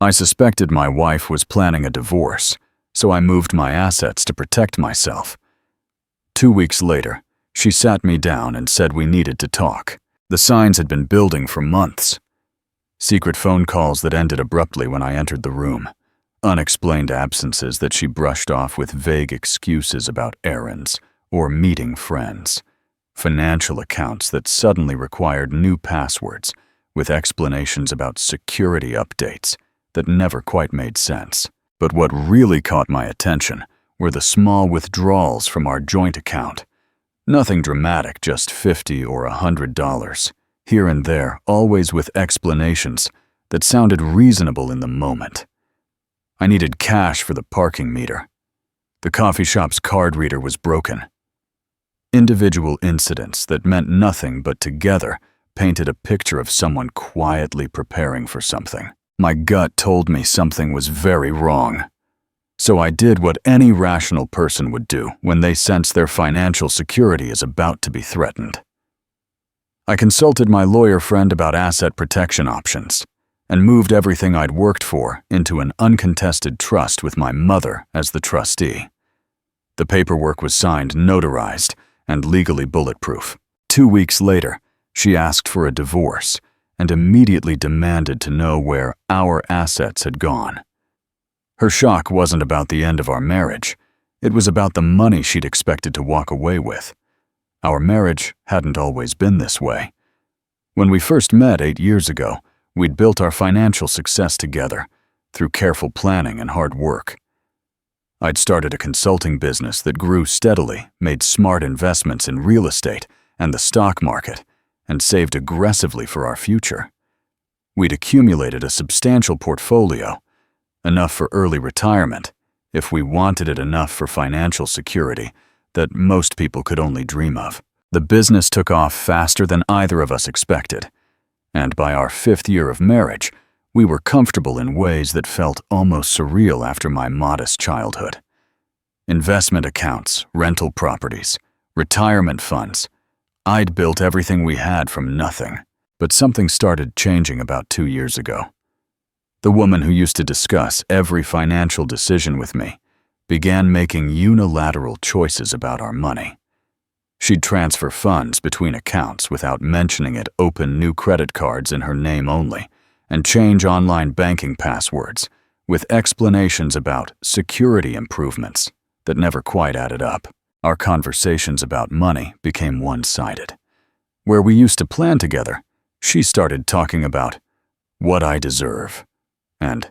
I suspected my wife was planning a divorce, so I moved my assets to protect myself. 2 weeks later, she sat me down and said we needed to talk. The signs had been building for months. Secret phone calls that ended abruptly when I entered the room. Unexplained absences that she brushed off with vague excuses about errands or meeting friends. Financial accounts that suddenly required new passwords with explanations about security updates that never quite made sense. But what really caught my attention were the small withdrawals from our joint account. Nothing dramatic, just $50 or $100, here and there, always with explanations that sounded reasonable in the moment. I needed cash for the parking meter. The coffee shop's card reader was broken. Individual incidents that meant nothing but together painted a picture of someone quietly preparing for something. My gut told me something was very wrong. So I did what any rational person would do when they sense their financial security is about to be threatened. I consulted my lawyer friend about asset protection options and moved everything I'd worked for into an uncontested trust with my mother as the trustee. The paperwork was signed, notarized, and legally bulletproof. 2 weeks later, she asked for a divorce and immediately demanded to know where our assets had gone. Her shock wasn't about the end of our marriage. It was about the money she'd expected to walk away with. Our marriage hadn't always been this way. When we first met 8 years ago, we'd built our financial success together through careful planning and hard work. I'd started a consulting business that grew steadily, made smart investments in real estate and the stock market, and saved aggressively for our future. We'd accumulated a substantial portfolio, enough for early retirement, if we wanted it, enough for financial security that most people could only dream of. The business took off faster than either of us expected, and by our 5th year of marriage, we were comfortable in ways that felt almost surreal after my modest childhood. Investment accounts, rental properties, retirement funds. I'd built everything we had from nothing, but something started changing about 2 years ago. The woman who used to discuss every financial decision with me began making unilateral choices about our money. She'd transfer funds between accounts without mentioning it, open new credit cards in her name only, and change online banking passwords with explanations about security improvements that never quite added up. Our conversations about money became one-sided. Where we used to plan together, she started talking about what I deserve and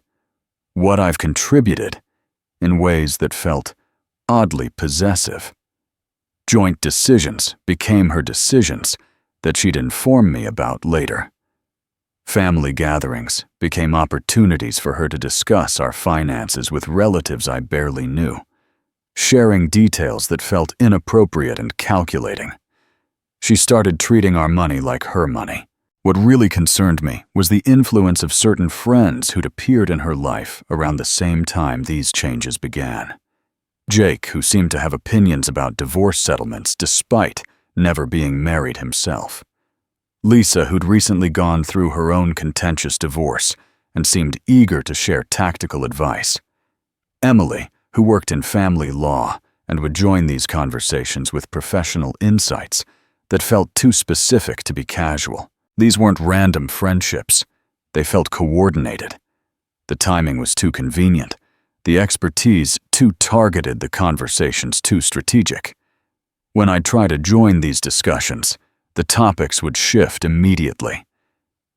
what I've contributed in ways that felt oddly possessive. Joint decisions became her decisions that she'd inform me about later. Family gatherings became opportunities for her to discuss our finances with relatives I barely knew, sharing details that felt inappropriate and calculating. She started treating our money like her money. What really concerned me was the influence of certain friends who'd appeared in her life around the same time these changes began. Jake, who seemed to have opinions about divorce settlements despite never being married himself. Lisa, who'd recently gone through her own contentious divorce and seemed eager to share tactical advice. Emily, who worked in family law and would join these conversations with professional insights that felt too specific to be casual. These weren't random friendships. They felt coordinated. The timing was too convenient. The expertise too targeted, the conversations too strategic. When I'd try to join these discussions, the topics would shift immediately.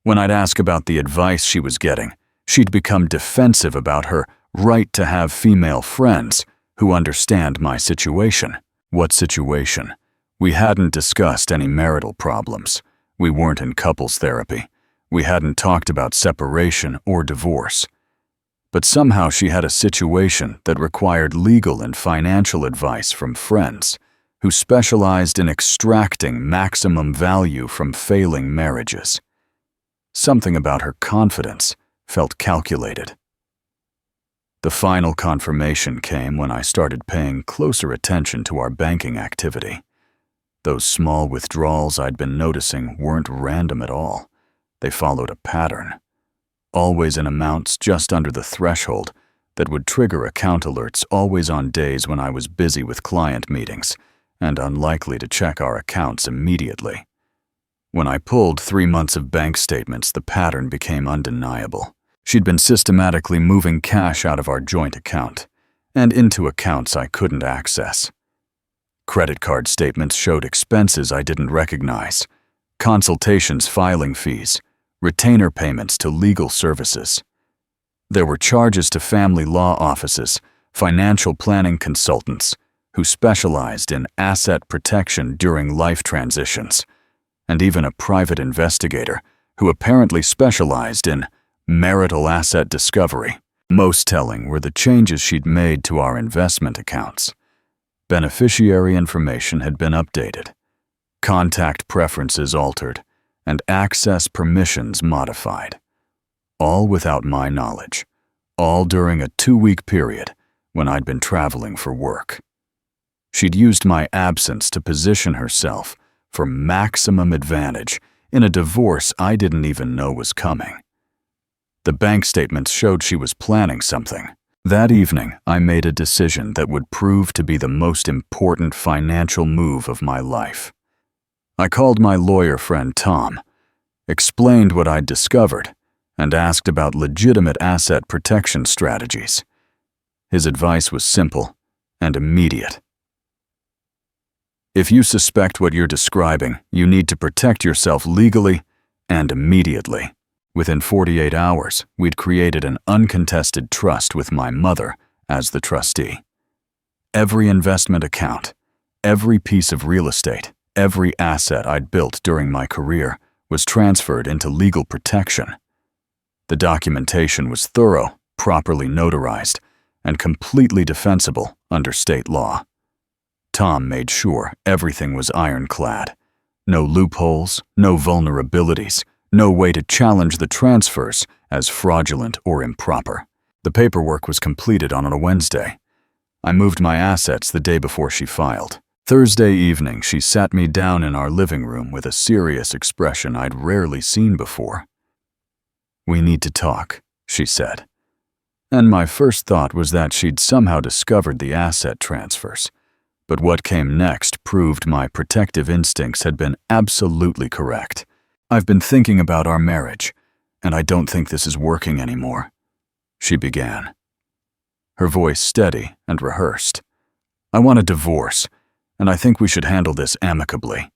When I'd ask about the advice she was getting, she'd become defensive about her right to have female friends who understand my situation. What situation? We hadn't discussed any marital problems. We weren't in couples therapy. We hadn't talked about separation or divorce. But somehow she had a situation that required legal and financial advice from friends who specialized in extracting maximum value from failing marriages. Something about her confidence felt calculated. The final confirmation came when I started paying closer attention to our banking activity. Those small withdrawals I'd been noticing weren't random at all. They followed a pattern. always in amounts just under the threshold that would trigger account alerts always on days when I was busy with client meetings and unlikely to check our accounts immediately. When I pulled 3 months of bank statements, the pattern became undeniable. She'd been systematically moving cash out of our joint account and into accounts I couldn't access. Credit card statements showed expenses I didn't recognize, consultations, filing fees, retainer payments to legal services. There were charges to family law offices, financial planning consultants who specialized in asset protection during life transitions, and even a private investigator who apparently specialized in marital asset discovery. Most telling were the changes she'd made to our investment accounts. Beneficiary information had been updated, contact preferences altered, and access permissions modified. All without my knowledge, all during a 2-week period when I'd been traveling for work. She'd used my absence to position herself for maximum advantage in a divorce I didn't even know was coming. The bank statements showed she was planning something. That evening, I made a decision that would prove to be the most important financial move of my life. I called my lawyer friend Tom, explained what I'd discovered, and asked about legitimate asset protection strategies. His advice was simple and immediate. If you suspect what you're describing, you need to protect yourself legally and immediately. Within 48 hours, we'd created an uncontested trust with my mother as the trustee. Every investment account, every piece of real estate, every asset I'd built during my career was transferred into legal protection. The documentation was thorough, properly notarized, and completely defensible under state law. Tom made sure everything was ironclad. No loopholes, no vulnerabilities, no way to challenge the transfers as fraudulent or improper. The paperwork was completed on a Wednesday. I moved my assets the day before she filed. Thursday evening, she sat me down in our living room with a serious expression I'd rarely seen before. "We need to talk," she said. And my first thought was that she'd somehow discovered the asset transfers. But what came next proved my protective instincts had been absolutely correct. "I've been thinking about our marriage, and I don't think this is working anymore," she began, her voice steady and rehearsed. "I want a divorce, and I think we should handle this amicably.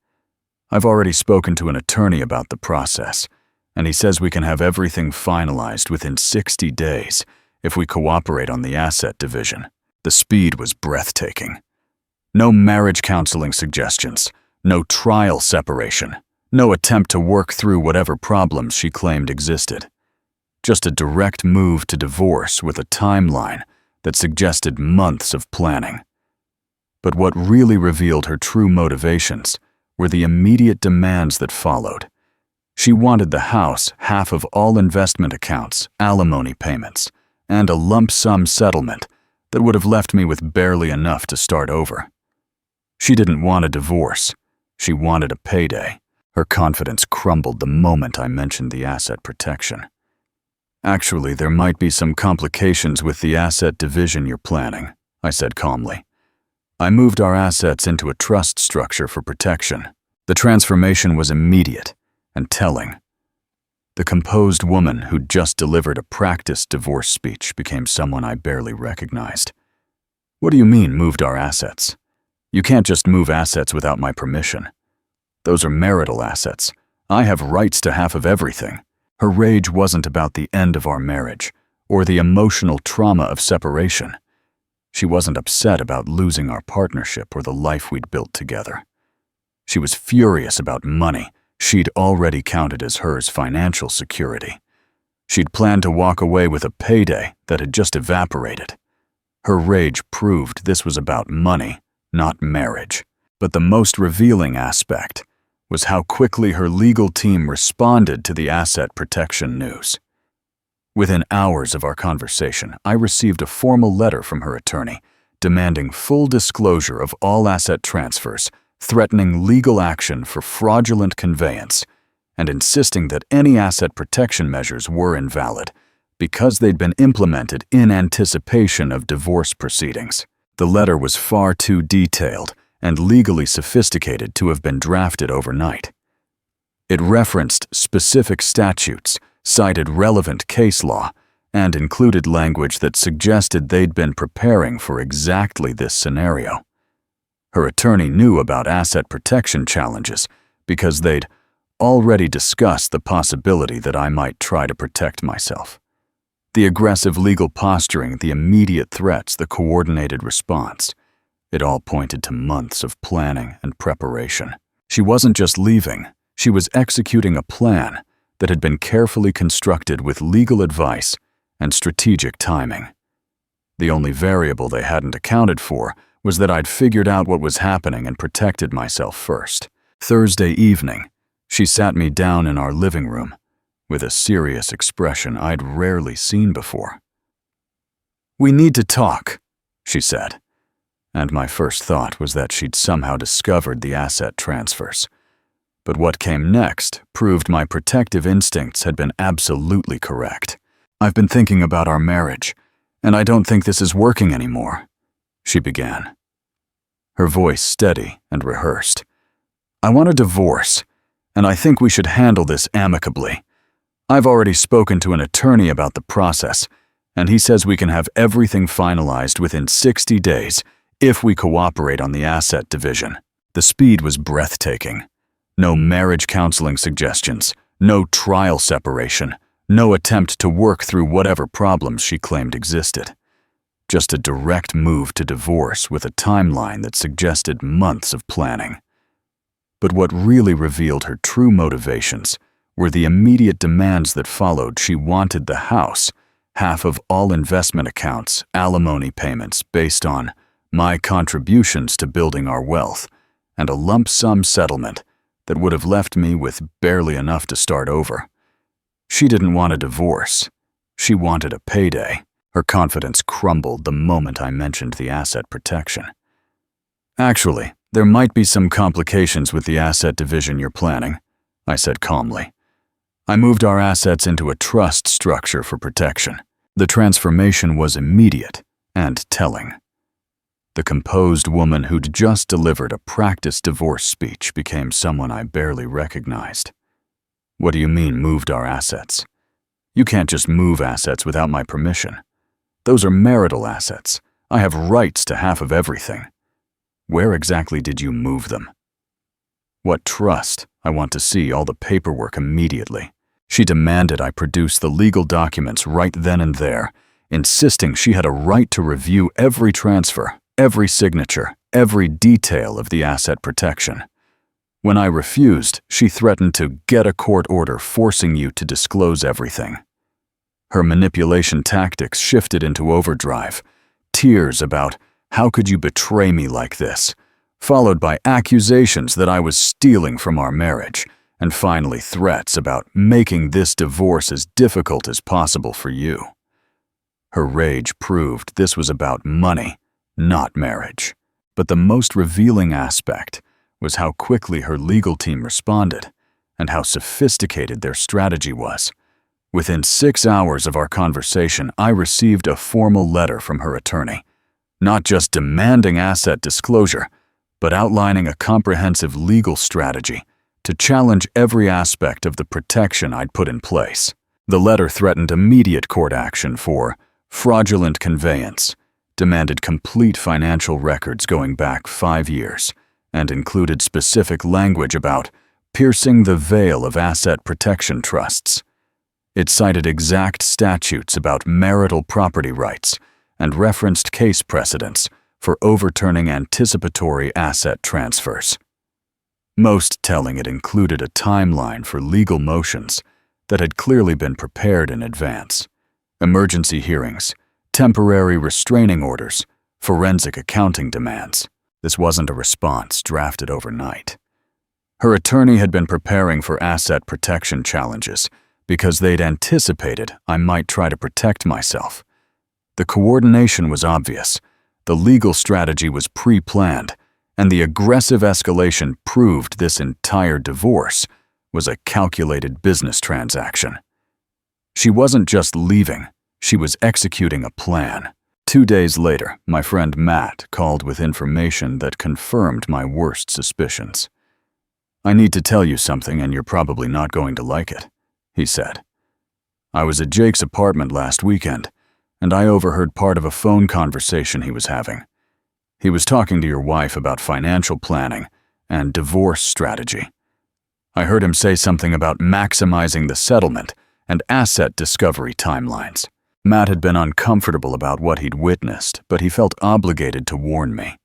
I've already spoken to an attorney about the process, and he says we can have everything finalized within 60 days if we cooperate on the asset division." The speed was breathtaking. No marriage counseling suggestions, no trial separation, no attempt to work through whatever problems she claimed existed. Just a direct move to divorce with a timeline that suggested months of planning. But what really revealed her true motivations were the immediate demands that followed. She wanted the house, half of all investment accounts, alimony payments, and a lump sum settlement that would have left me with barely enough to start over. She didn't want a divorce. She wanted a payday. Her confidence crumbled the moment I mentioned the asset protection. "Actually, there might be some complications with the asset division you're planning," I said calmly. "I moved our assets into a trust structure for protection." The transformation was immediate and telling. The composed woman who'd just delivered a practiced divorce speech became someone I barely recognized. "What do you mean, moved our assets? You can't just move assets without my permission. Those are marital assets. I have rights to half of everything." Her rage wasn't about the end of our marriage or the emotional trauma of separation. She wasn't upset about losing our partnership or the life we'd built together. She was furious about money she'd already counted as hers financial security. She'd planned to walk away with a payday that had just evaporated. Her rage proved this was about money, not marriage. But the most revealing aspect was how quickly her legal team responded to the asset protection news. Within hours of our conversation, I received a formal letter from her attorney demanding full disclosure of all asset transfers, threatening legal action for fraudulent conveyance, and insisting that any asset protection measures were invalid because they'd been implemented in anticipation of divorce proceedings. The letter was far too detailed and legally sophisticated to have been drafted overnight. It referenced specific statutes, cited relevant case law, and included language that suggested they'd been preparing for exactly this scenario. Her attorney knew about asset protection challenges because they'd already discussed the possibility that I might try to protect myself. The aggressive legal posturing, the immediate threats, the coordinated response. It all pointed to months of planning and preparation. She wasn't just leaving, she was executing a plan that had been carefully constructed with legal advice and strategic timing. The only variable they hadn't accounted for was that I'd figured out what was happening and protected myself first. Thursday evening, she sat me down in our living room with a serious expression I'd rarely seen before. "We need to talk," she said, and my first thought was that she'd somehow discovered the asset transfers. But what came next proved my protective instincts had been absolutely correct. "I've been thinking about our marriage, and I don't think this is working anymore," she began. Her voice steady and rehearsed. "I want a divorce, and I think we should handle this amicably. I've already spoken to an attorney about the process, and he says we can have everything finalized within 60 days if we cooperate on the asset division." The speed was breathtaking. No marriage counseling suggestions, no trial separation, no attempt to work through whatever problems she claimed existed. Just a direct move to divorce with a timeline that suggested months of planning. But what really revealed her true motivations were the immediate demands that followed. She wanted the house, half of all investment accounts, alimony payments based on my contributions to building our wealth, and a lump sum settlement that would have left me with barely enough to start over. She didn't want a divorce. She wanted a payday. Her confidence crumbled the moment I mentioned the asset protection. "Actually, there might be some complications with the asset division you're planning," I said calmly. "I moved our assets into a trust structure for protection." The transformation was immediate and telling. The composed woman who'd just delivered a practiced divorce speech became someone I barely recognized. "What do you mean, moved our assets? You can't just move assets without my permission. Those are marital assets. I have rights to half of everything. Where exactly did you move them?" "What trust? I want to see all the paperwork immediately." She demanded I produce the legal documents right then and there, insisting she had a right to review every transfer, every signature, every detail of the asset protection. When I refused, she threatened to get a court order forcing you to disclose everything. Her manipulation tactics shifted into overdrive, tears about "how could you betray me like this?" followed by accusations that I was stealing from our marriage, and finally threats about making this divorce as difficult as possible for you. Her rage proved this was about money, not marriage. But the most revealing aspect was how quickly her legal team responded and how sophisticated their strategy was. Within 6 hours of our conversation, I received a formal letter from her attorney, not just demanding asset disclosure, but outlining a comprehensive legal strategy to challenge every aspect of the protection I'd put in place. The letter threatened immediate court action for fraudulent conveyance, demanded complete financial records going back 5 years, and included specific language about piercing the veil of asset protection trusts. It cited exact statutes about marital property rights and referenced case precedents for overturning anticipatory asset transfers. Most telling, it included a timeline for legal motions that had clearly been prepared in advance. Emergency hearings, temporary restraining orders, forensic accounting demands. This wasn't a response drafted overnight. Her attorney had been preparing for asset protection challenges because they'd anticipated I might try to protect myself. The coordination was obvious, the legal strategy was pre-planned, and the aggressive escalation proved this entire divorce was a calculated business transaction. She wasn't just leaving, she was executing a plan. 2 days later, my friend Matt called with information that confirmed my worst suspicions. "I need to tell you something and you're probably not going to like it," he said. "I was at Jake's apartment last weekend, and I overheard part of a phone conversation he was having. He was talking to your wife about financial planning and divorce strategy. I heard him say something about maximizing the settlement and asset discovery timelines." Matt had been uncomfortable about what he'd witnessed, but he felt obligated to warn me.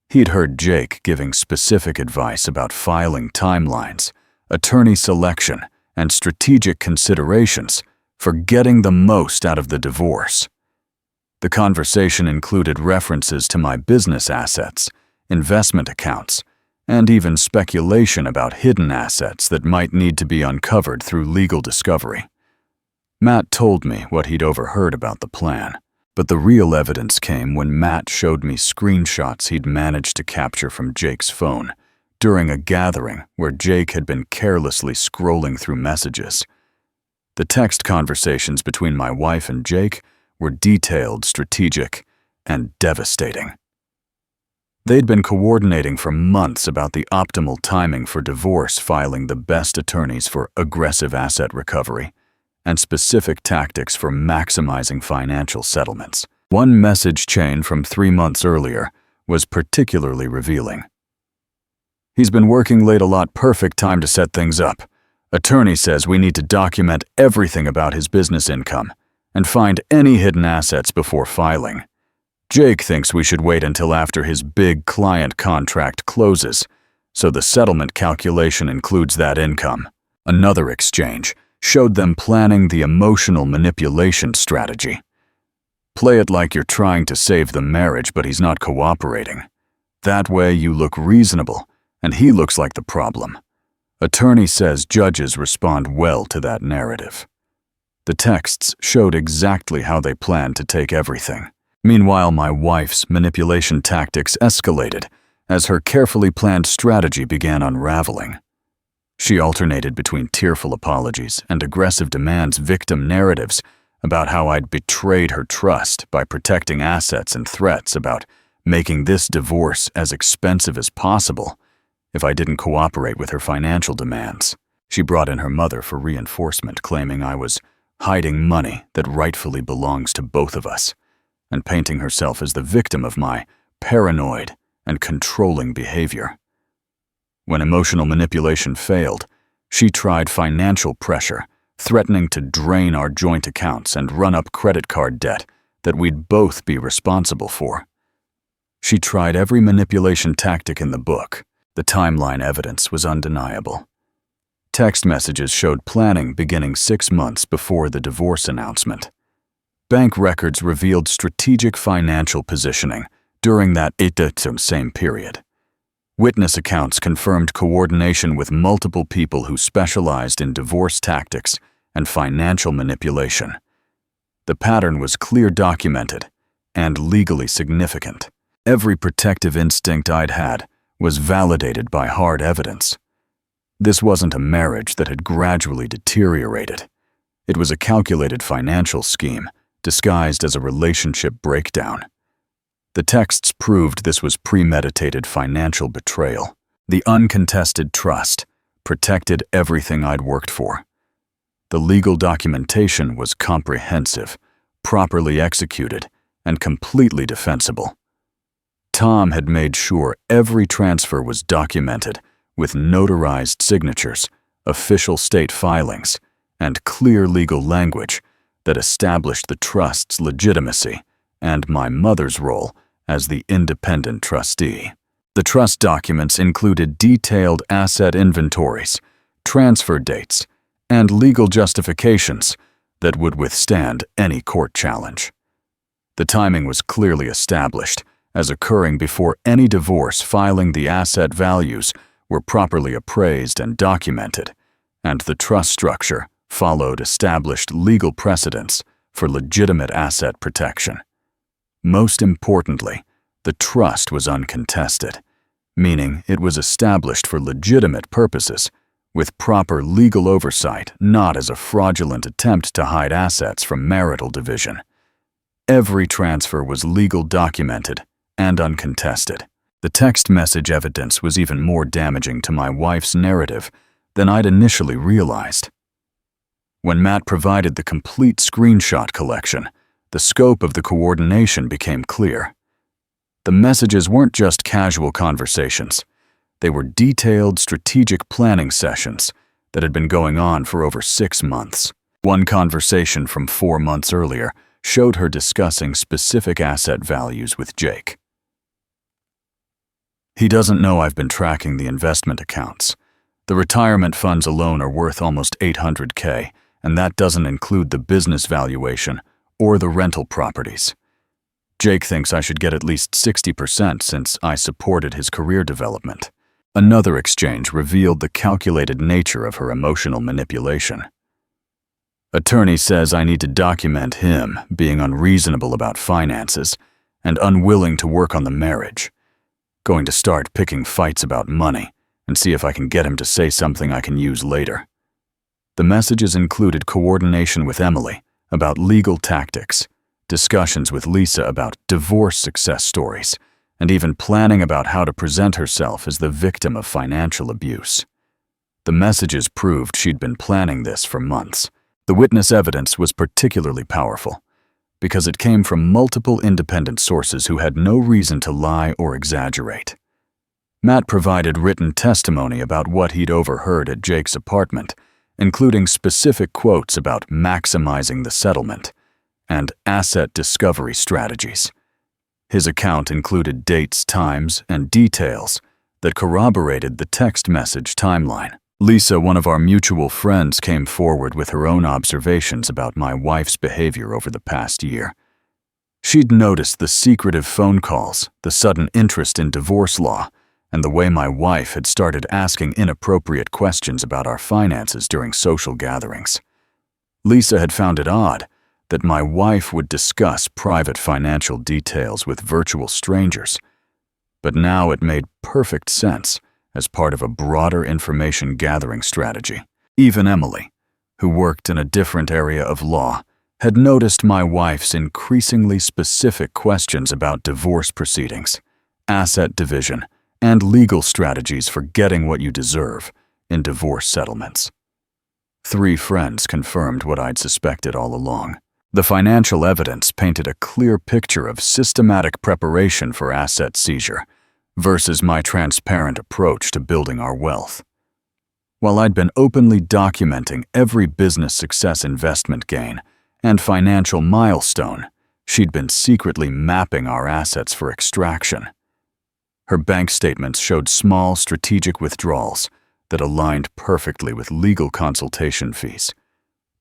He'd heard Jake giving specific advice about filing timelines, attorney selection, and strategic considerations for getting the most out of the divorce. The conversation included references to my business assets, investment accounts, and even speculation about hidden assets that might need to be uncovered through legal discovery. Matt told me what he'd overheard about the plan, but the real evidence came when Matt showed me screenshots he'd managed to capture from Jake's phone during a gathering where Jake had been carelessly scrolling through messages. The text conversations between my wife and Jake were detailed, strategic, and devastating. They'd been coordinating for months about the optimal timing for divorce, filing the best attorneys for aggressive asset recovery, and specific tactics for maximizing financial settlements. One message chain from 3 months earlier was particularly revealing. "He's been working late a lot. Perfect time to set things up. Attorney says we need to document everything about his business income and find any hidden assets before filing. Jake thinks we should wait until after his big client contract closes, so the settlement calculation includes that income." Another exchange showed them planning the emotional manipulation strategy. "Play it like you're trying to save the marriage, but he's not cooperating. That way you look reasonable, and he looks like the problem. Attorney says judges respond well to that narrative." The texts showed exactly how they planned to take everything. Meanwhile, my wife's manipulation tactics escalated as her carefully planned strategy began unraveling. She alternated between tearful apologies and aggressive demands, victim narratives about how I'd betrayed her trust by protecting assets, and threats about making this divorce as expensive as possible if I didn't cooperate with her financial demands. She brought in her mother for reinforcement, claiming I was hiding money that rightfully belongs to both of us, and painting herself as the victim of my paranoid and controlling behavior. When emotional manipulation failed, she tried financial pressure, threatening to drain our joint accounts and run up credit card debt that we'd both be responsible for. She tried every manipulation tactic in the book. The timeline evidence was undeniable. Text messages showed planning beginning 6 months before the divorce announcement. Bank records revealed strategic financial positioning during that same period. Witness accounts confirmed coordination with multiple people who specialized in divorce tactics and financial manipulation. The pattern was clearly documented and legally significant. Every protective instinct I'd had was validated by hard evidence. This wasn't a marriage that had gradually deteriorated. It was a calculated financial scheme disguised as a relationship breakdown. The texts proved this was premeditated financial betrayal. The uncontested trust protected everything I'd worked for. The legal documentation was comprehensive, properly executed, and completely defensible. Tom had made sure every transfer was documented with notarized signatures, official state filings, and clear legal language that established the trust's legitimacy and my mother's role as the independent trustee. The trust documents included detailed asset inventories, transfer dates, and legal justifications that would withstand any court challenge. The timing was clearly established as occurring before any divorce. Filing the asset values were properly appraised and documented, and the trust structure followed established legal precedents for legitimate asset protection. Most importantly, the trust was uncontested, meaning it was established for legitimate purposes with proper legal oversight, not as a fraudulent attempt to hide assets from marital division. Every transfer was legal documented and uncontested. The text message evidence was even more damaging to my wife's narrative than I'd initially realized. When Matt provided the complete screenshot collection, the scope of the coordination became clear. The messages weren't just casual conversations. They were detailed strategic planning sessions that had been going on for over 6 months. One conversation from 4 months earlier showed her discussing specific asset values with Jake. He doesn't know I've been tracking the investment accounts. The retirement funds alone are worth almost $800K, and that doesn't include the business valuation or the rental properties. Jake thinks I should get at least 60% since I supported his career development. Another exchange revealed the calculated nature of her emotional manipulation. Attorney says I need to document him being unreasonable about finances and unwilling to work on the marriage. Going to start picking fights about money and see if I can get him to say something I can use later. The messages included coordination with Emily about legal tactics, discussions with Lisa about divorce success stories, and even planning about how to present herself as the victim of financial abuse. The messages proved she'd been planning this for months. The witness evidence was particularly powerful because it came from multiple independent sources who had no reason to lie or exaggerate. Matt provided written testimony about what he'd overheard at Jake's apartment, including specific quotes about maximizing the settlement and asset discovery strategies. His account included dates, times, and details that corroborated the text message timeline. Lisa, one of our mutual friends, came forward with her own observations about my wife's behavior over the past year. She'd noticed the secretive phone calls, the sudden interest in divorce law, and the way my wife had started asking inappropriate questions about our finances during social gatherings. Lisa had found it odd that my wife would discuss private financial details with virtual strangers, but now it made perfect sense as part of a broader information gathering strategy. Even Emily, who worked in a different area of law, had noticed my wife's increasingly specific questions about divorce proceedings, asset division, and legal strategies for getting what you deserve in divorce settlements. 3 friends confirmed what I'd suspected all along. The financial evidence painted a clear picture of systematic preparation for asset seizure versus my transparent approach to building our wealth. While I'd been openly documenting every business success investment gain and financial milestone, she'd been secretly mapping our assets for extraction. Her bank statements showed small strategic withdrawals that aligned perfectly with legal consultation fees,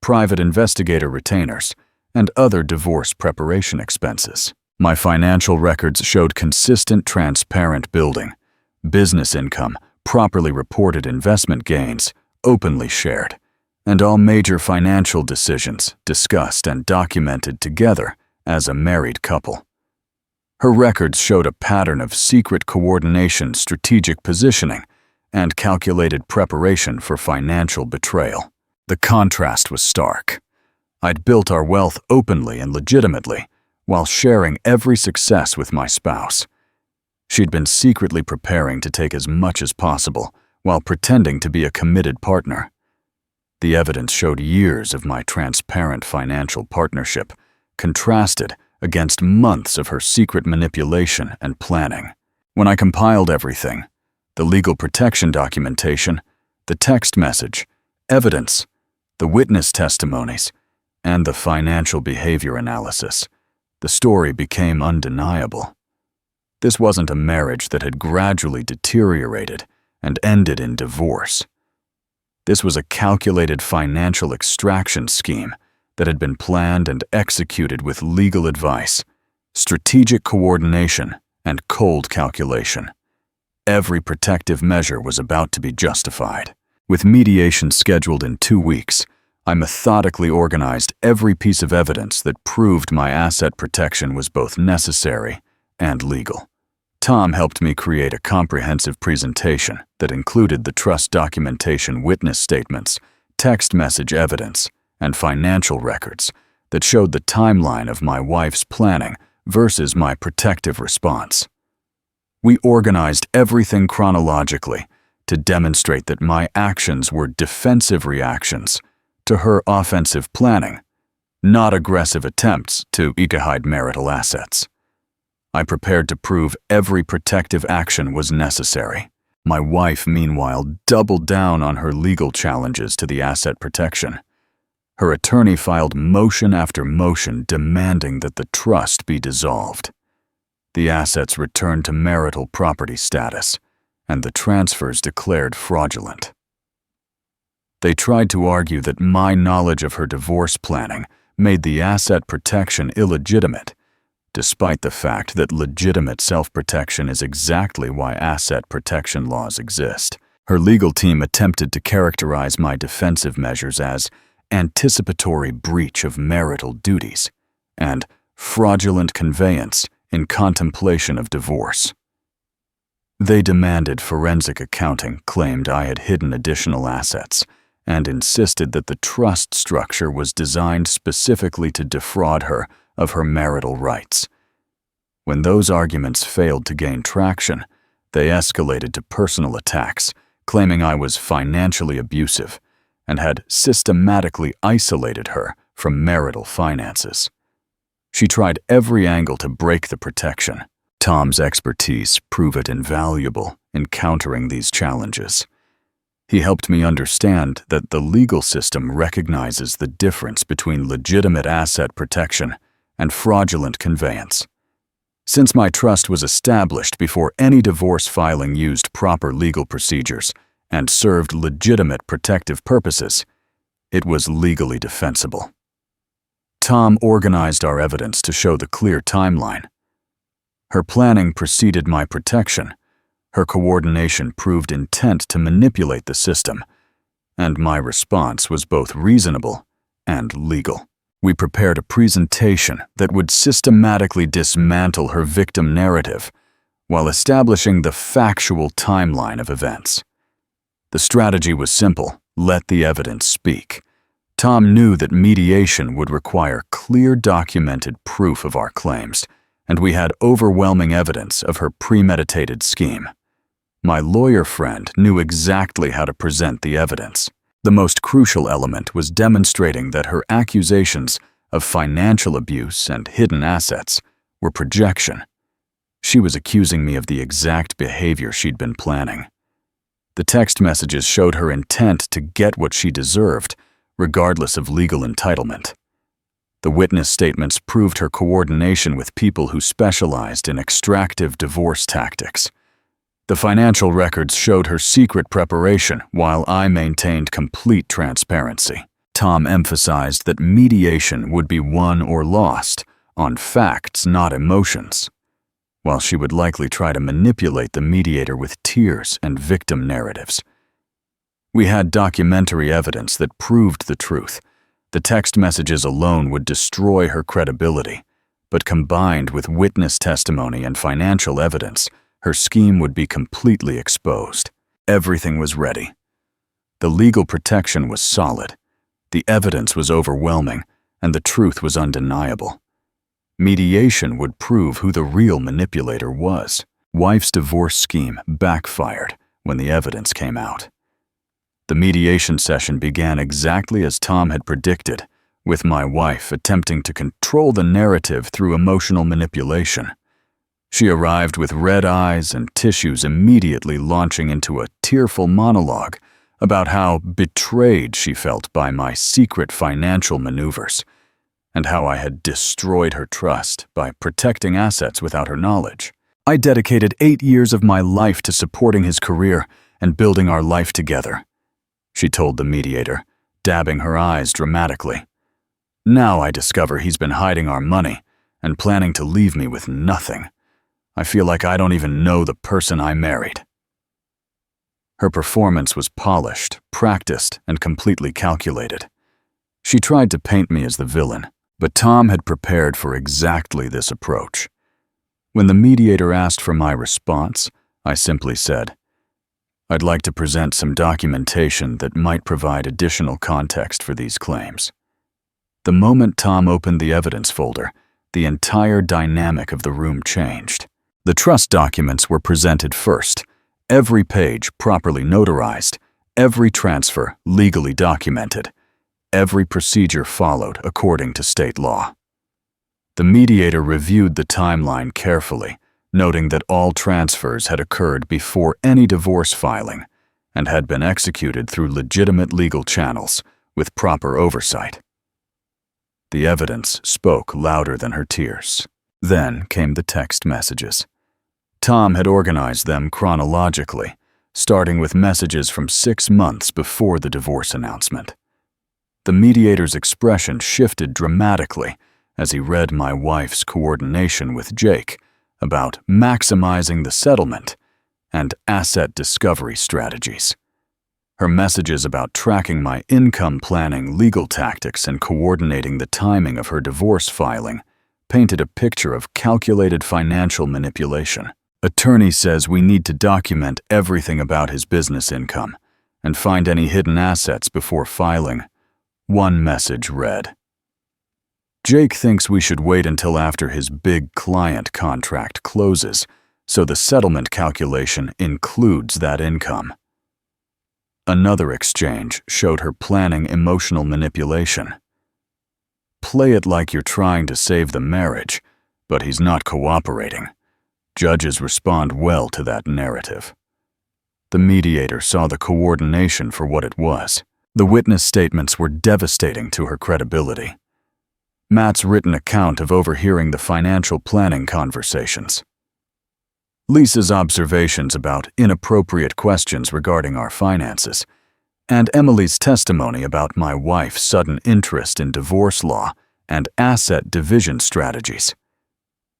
private investigator retainers, and other divorce preparation expenses. My financial records showed consistent, transparent building, business income, properly reported investment gains, openly shared, and all major financial decisions discussed and documented together as a married couple. Her records showed a pattern of secret coordination, strategic positioning, and calculated preparation for financial betrayal. The contrast was stark. I'd built our wealth openly and legitimately, while sharing every success with my spouse. She'd been secretly preparing to take as much as possible, while pretending to be a committed partner. The evidence showed years of my transparent financial partnership, contrasted against months of her secret manipulation and planning. When I compiled everything, the legal protection documentation, the text message, evidence, the witness testimonies, and the financial behavior analysis, the story became undeniable. This wasn't a marriage that had gradually deteriorated and ended in divorce. This was a calculated financial extraction scheme that had been planned and executed with legal advice, strategic coordination, and cold calculation. Every protective measure was about to be justified. With mediation scheduled in 2 weeks, I methodically organized every piece of evidence that proved my asset protection was both necessary and legal. Tom helped me create a comprehensive presentation that included the trust documentation, witness statements, text message evidence, and financial records that showed the timeline of my wife's planning versus my protective response. We organized everything chronologically to demonstrate that my actions were defensive reactions to her offensive planning, not aggressive attempts to hide marital assets. I prepared to prove every protective action was necessary. My wife, meanwhile, doubled down on her legal challenges to the asset protection. Her attorney filed motion after motion demanding that the trust be dissolved, the assets returned to marital property status, and the transfers declared fraudulent. They tried to argue that my knowledge of her divorce planning made the asset protection illegitimate, despite the fact that legitimate self-protection is exactly why asset protection laws exist. Her legal team attempted to characterize my defensive measures as anticipatory breach of marital duties and fraudulent conveyance in contemplation of divorce. They demanded forensic accounting, claimed I had hidden additional assets, and insisted that the trust structure was designed specifically to defraud her of her marital rights. When those arguments failed to gain traction, they escalated to personal attacks, claiming I was financially abusive and had systematically isolated her from marital finances. She tried every angle to break the protection. Tom's expertise proved invaluable in countering these challenges. He helped me understand that the legal system recognizes the difference between legitimate asset protection and fraudulent conveyance. Since my trust was established before any divorce filing used proper legal procedures and served legitimate protective purposes, it was legally defensible. Tom organized our evidence to show the clear timeline. Her planning preceded my protection. Her coordination proved intent to manipulate the system, and my response was both reasonable and legal. We prepared a presentation that would systematically dismantle her victim narrative while establishing the factual timeline of events. The strategy was simple: let the evidence speak. Tom knew that mediation would require clear documented proof of our claims, and we had overwhelming evidence of her premeditated scheme. My lawyer friend knew exactly how to present the evidence. The most crucial element was demonstrating that her accusations of financial abuse and hidden assets were projection. She was accusing me of the exact behavior she'd been planning. The text messages showed her intent to get what she deserved, regardless of legal entitlement. The witness statements proved her coordination with people who specialized in extractive divorce tactics. The financial records showed her secret preparation while I maintained complete transparency. Tom emphasized that mediation would be won or lost on facts, not emotions, while she would likely try to manipulate the mediator with tears and victim narratives. We had documentary evidence that proved the truth. The text messages alone would destroy her credibility, but combined with witness testimony and financial evidence, her scheme would be completely exposed. Everything was ready. The legal protection was solid, the evidence was overwhelming, and the truth was undeniable. Mediation would prove who the real manipulator was. Wife's divorce scheme backfired when the evidence came out. The mediation session began exactly as Tom had predicted, with my wife attempting to control the narrative through emotional manipulation. She arrived with red eyes and tissues, immediately launching into a tearful monologue about how betrayed she felt by my secret financial maneuvers, and how I had destroyed her trust by protecting assets without her knowledge. I dedicated 8 years of my life to supporting his career and building our life together, she told the mediator, dabbing her eyes dramatically. Now I discover he's been hiding our money and planning to leave me with nothing. I feel like I don't even know the person I married. Her performance was polished, practiced, and completely calculated. She tried to paint me as the villain, but Tom had prepared for exactly this approach. When the mediator asked for my response, I simply said, "I'd like to present some documentation that might provide additional context for these claims." The moment Tom opened the evidence folder, the entire dynamic of the room changed. The trust documents were presented first, every page properly notarized, every transfer legally documented, every procedure followed according to state law. The mediator reviewed the timeline carefully, noting that all transfers had occurred before any divorce filing and had been executed through legitimate legal channels with proper oversight. The evidence spoke louder than her tears. Then came the text messages. Tom had organized them chronologically, starting with messages from 6 months before the divorce announcement. The mediator's expression shifted dramatically as he read my wife's coordination with Jake about maximizing the settlement and asset discovery strategies. Her messages about tracking my income planning legal tactics and coordinating the timing of her divorce filing painted a picture of calculated financial manipulation. "Attorney says we need to document everything about his business income and find any hidden assets before filing," one message read. "Jake thinks we should wait until after his big client contract closes, so the settlement calculation includes that income." Another exchange showed her planning emotional manipulation. "Play it like you're trying to save the marriage, but he's not cooperating. Judges respond well to that narrative." The mediator saw the coordination for what it was. The witness statements were devastating to her credibility. Matt's written account of overhearing the financial planning conversations. Lisa's observations about inappropriate questions regarding our finances, and Emily's testimony about my wife's sudden interest in divorce law and asset division strategies.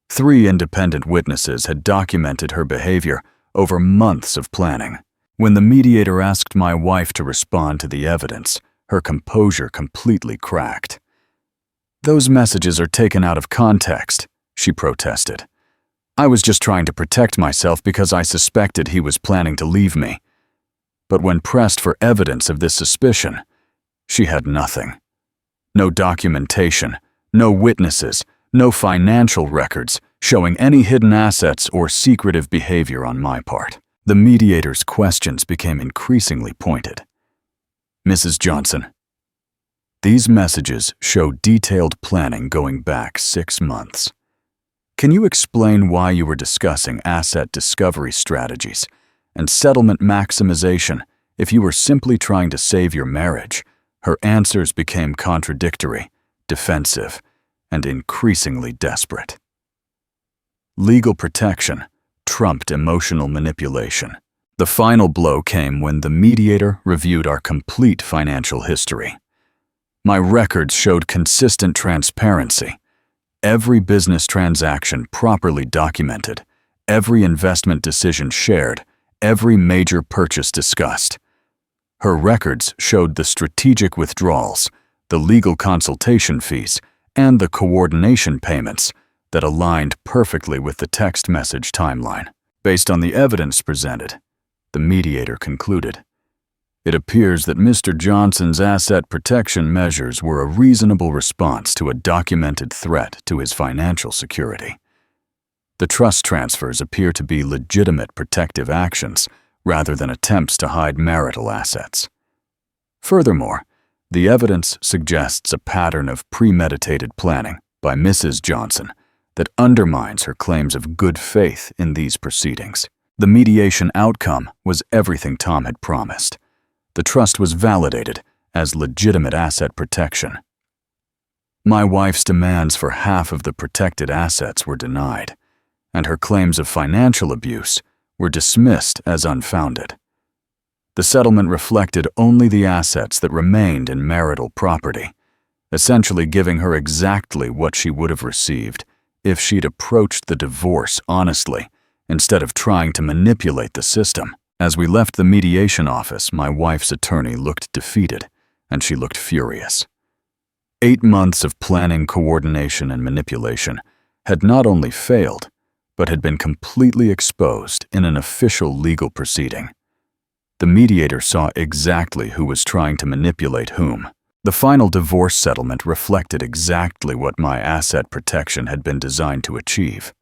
3 independent witnesses had documented her behavior over months of planning. When the mediator asked my wife to respond to the evidence, her composure completely cracked. "Those messages are taken out of context," she protested. "I was just trying to protect myself because I suspected he was planning to leave me." But when pressed for evidence of this suspicion, she had nothing. No documentation, no witnesses, no financial records showing any hidden assets or secretive behavior on my part. The mediator's questions became increasingly pointed. "Mrs. Johnson, these messages show detailed planning going back 6 months. Can you explain why you were discussing asset discovery strategies and settlement maximization if you were simply trying to save your marriage?" Her answers became contradictory, defensive, and increasingly desperate. Legal protection trumped emotional manipulation. The final blow came when the mediator reviewed our complete financial history. My records showed consistent transparency. Every business transaction properly documented, every investment decision shared, every major purchase discussed. Her records showed the strategic withdrawals, the legal consultation fees, and the coordination payments that aligned perfectly with the text message timeline. Based on the evidence presented, the mediator concluded, "It appears that Mr. Johnson's asset protection measures were a reasonable response to a documented threat to his financial security. The trust transfers appear to be legitimate protective actions rather than attempts to hide marital assets. Furthermore, the evidence suggests a pattern of premeditated planning by Mrs. Johnson that undermines her claims of good faith in these proceedings. The mediation outcome was everything Tom had promised. The trust was validated as legitimate asset protection. My wife's demands for half of the protected assets were denied, and her claims of financial abuse were dismissed as unfounded. The settlement reflected only the assets that remained in marital property, essentially giving her exactly what she would have received if she'd approached the divorce honestly instead of trying to manipulate the system. As we left the mediation office, my wife's attorney looked defeated, and she looked furious. 8 months of planning, coordination, and manipulation had not only failed, but had been completely exposed in an official legal proceeding. The mediator saw exactly who was trying to manipulate whom. The final divorce settlement reflected exactly what my asset protection had been designed to achieve.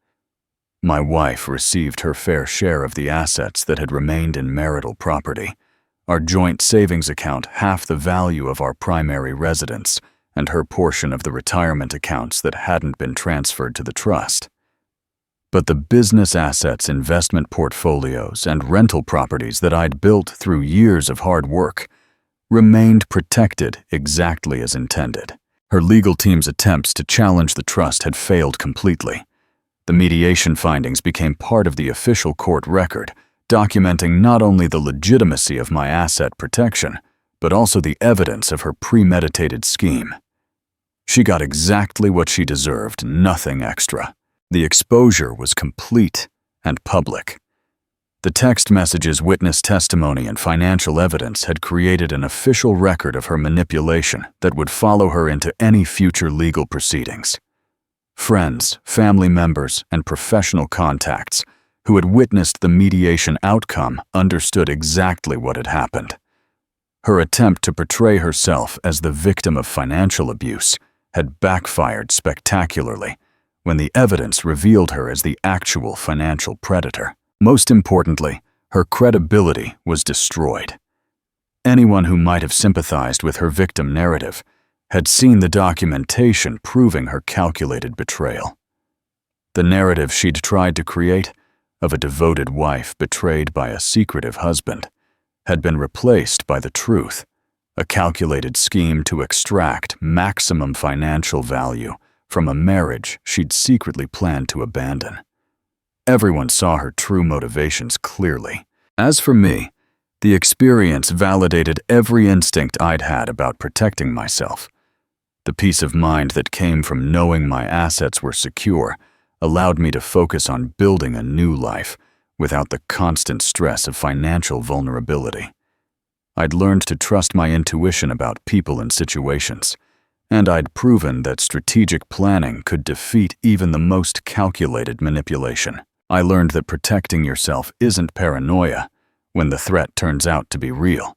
My wife received her fair share of the assets that had remained in marital property, our joint savings account half the value of our primary residence, and her portion of the retirement accounts that hadn't been transferred to the trust. But the business assets, investment portfolios, and rental properties that I'd built through years of hard work remained protected exactly as intended. Her legal team's attempts to challenge the trust had failed completely. The mediation findings became part of the official court record, documenting not only the legitimacy of my asset protection, but also the evidence of her premeditated scheme. She got exactly what she deserved, nothing extra. The exposure was complete and public. The text messages, witness testimony, and financial evidence had created an official record of her manipulation that would follow her into any future legal proceedings. Friends, family members, and professional contacts who had witnessed the mediation outcome understood exactly what had happened. Her attempt to portray herself as the victim of financial abuse had backfired spectacularly when the evidence revealed her as the actual financial predator. Most importantly, her credibility was destroyed. Anyone who might have sympathized with her victim narrative had seen the documentation proving her calculated betrayal. The narrative she'd tried to create of a devoted wife betrayed by a secretive husband had been replaced by the truth, a calculated scheme to extract maximum financial value from a marriage she'd secretly planned to abandon. Everyone saw her true motivations clearly. As for me, the experience validated every instinct I'd had about protecting myself. The peace of mind that came from knowing my assets were secure allowed me to focus on building a new life without the constant stress of financial vulnerability. I'd learned to trust my intuition about people and situations, and I'd proven that strategic planning could defeat even the most calculated manipulation. I learned that protecting yourself isn't paranoia when the threat turns out to be real.